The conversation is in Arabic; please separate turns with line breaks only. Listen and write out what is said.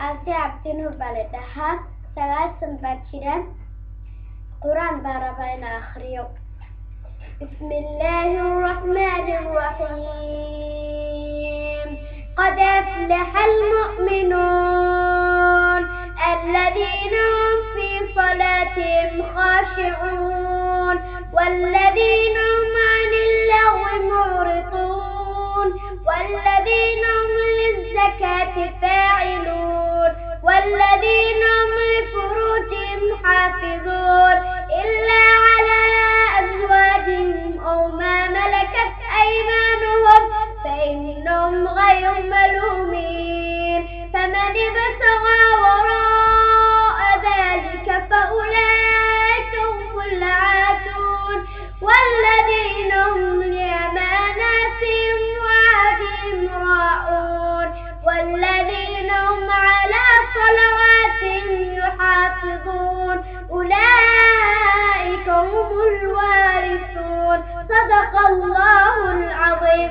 Abdinur Baletaha, Salat Sambachiran, Quran Barabaina Akhriyo. بسم الله الرحمن الرحيم. قد أفلح المؤمنون الذين هم في صلاتهم خاشعون والذين هم عن اللغو معرضون والذين هم للزكاة فاعلون والذين هم لفروجهم حافظون إلا على أزواجهم أو ما ملكت أيمانهم فإنهم غير ملومين. فمن ابتغى وراء ذلك فأولئك هم العادون والذين هم لأماناتهم وعهدهم راعون والذين هم على صلواتهم يحافظون أولئك هم الوارثون. صدق الله العظيم.